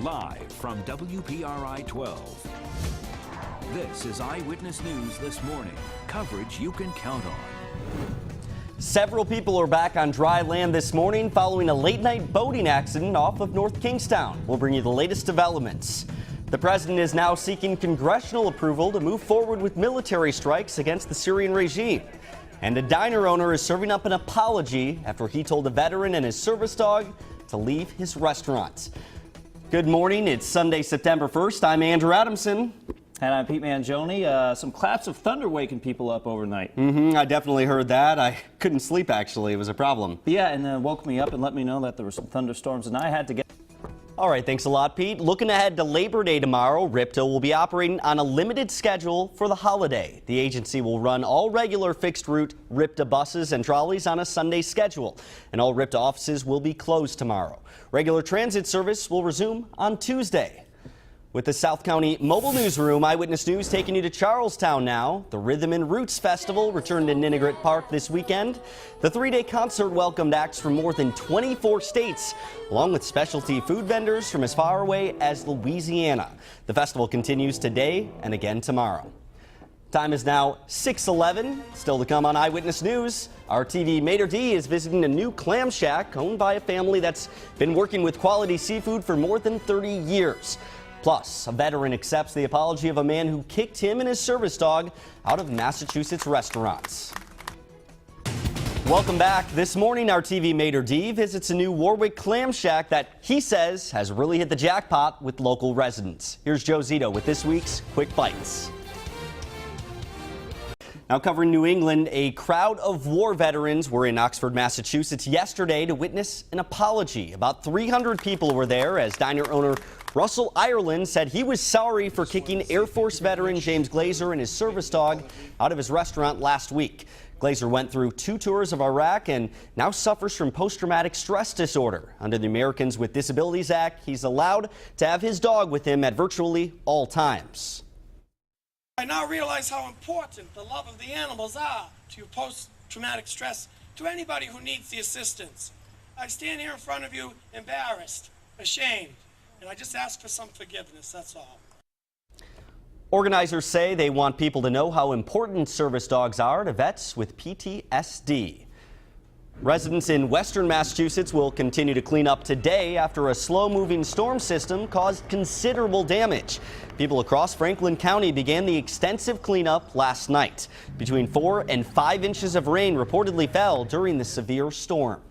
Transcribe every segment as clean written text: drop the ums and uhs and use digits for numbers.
Live from WPRI 12. This is Eyewitness News this morning. Coverage you can count on. Several people are back on dry land this morning following a late-night boating accident off of North Kingstown. We'll bring you the latest developments. The president is now seeking congressional approval to move forward with military strikes against the Syrian regime. And a diner owner is serving up an apology after he told a veteran and his service dog to leave his restaurant. Good morning. It's Sunday, September 1st. I'm Andrew Adamson. And I'm Pete Mangione. Some claps of thunder waking people up overnight. I definitely heard that. I couldn't sleep, actually. It was a problem. Yeah, and then woke me up and let me know that there were some thunderstorms, and I had to get... All right, thanks a lot, Pete. Looking ahead to Labor Day tomorrow, RIPTA will be operating on a limited schedule for the holiday. The agency will run all regular fixed-route RIPTA buses and trolleys on a Sunday schedule, and all RIPTA offices will be closed tomorrow. Regular transit service will resume on Tuesday. With the South County Mobile Newsroom, Eyewitness News taking you to Charlestown now. The Rhythm and Roots Festival returned to Ninigret Park this weekend. The three-day concert welcomed acts from more than 24 states, along with specialty food vendors from as far away as Louisiana. The festival continues today and again tomorrow. Time is now 6:11. Still to come on Eyewitness News, our TV Mater D is visiting a new clam shack owned by a family that's been working with quality seafood for more than 30 years. Plus, a veteran accepts the apology of a man who kicked him and his service dog out of Massachusetts restaurants. Welcome back. This morning, our TV Mater D visits a new Warwick clam shack that he says has really hit the jackpot with local residents. Here's Joe Zito with this week's Quick Bites. Now covering New England, a crowd of war veterans were in Oxford, Massachusetts yesterday to witness an apology. About 300 people were there as diner owner Russell Ireland said he was sorry for kicking Air Force veteran James Glazer and his service dog out of his restaurant last week. Glazer went through 2 tours of Iraq and now suffers from post-traumatic stress disorder. Under the Americans with Disabilities Act, he's allowed to have his dog with him at virtually all times. I now realize how important the love of the animals are to post-traumatic stress, to anybody who needs the assistance. I stand here in front of you embarrassed, ashamed, and I just ask for some forgiveness, that's all. Organizers say they want people to know how important service dogs are to vets with PTSD. Residents in western Massachusetts will continue to clean up today after a slow-moving storm system caused considerable damage. People across Franklin County began the extensive cleanup last night. Between 4 and 5 inches of rain reportedly fell during the severe storm.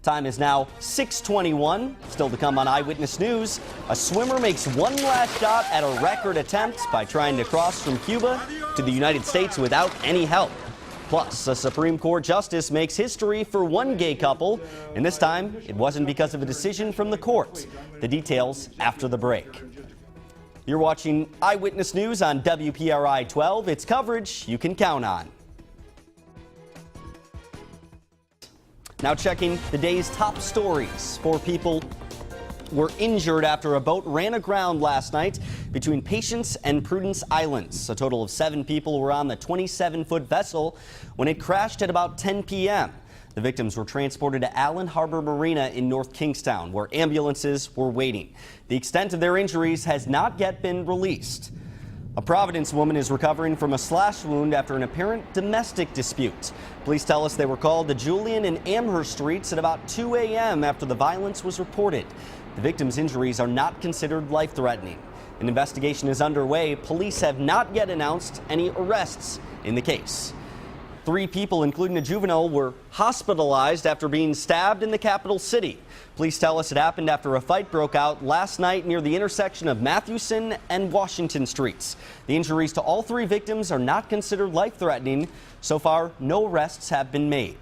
Time is now 6:21. Still to come on Eyewitness News, a swimmer makes one last shot at a record attempt by trying to cross from Cuba to the United States without any help. Plus, a Supreme Court justice makes history for one gay couple, and this time it wasn't because of a decision from the court. The details after the break. You're watching Eyewitness News on WPRI 12. It's coverage you can count on. Now checking the day's top stories. 4 people were injured after a boat ran aground last night between Patience and Prudence Islands. A total of 7 people were on the 27-foot vessel when it crashed at about 10 p.m. The victims were transported to Allen Harbor Marina in North Kingstown, where ambulances were waiting. The extent of their injuries has not yet been released. A Providence woman is recovering from a slash wound after an apparent domestic dispute. Police tell us they were called to Julian and Amherst Streets at about 2 a.m. after the violence was reported. The victim's injuries are not considered life-threatening. An investigation is underway. Police have not yet announced any arrests in the case. 3 people, including a juvenile, were hospitalized after being stabbed in the capital city. Police tell us it happened after a fight broke out last night near the intersection of Mathewson and Washington Streets. The injuries to all 3 victims are not considered life-threatening. So far, no arrests have been made.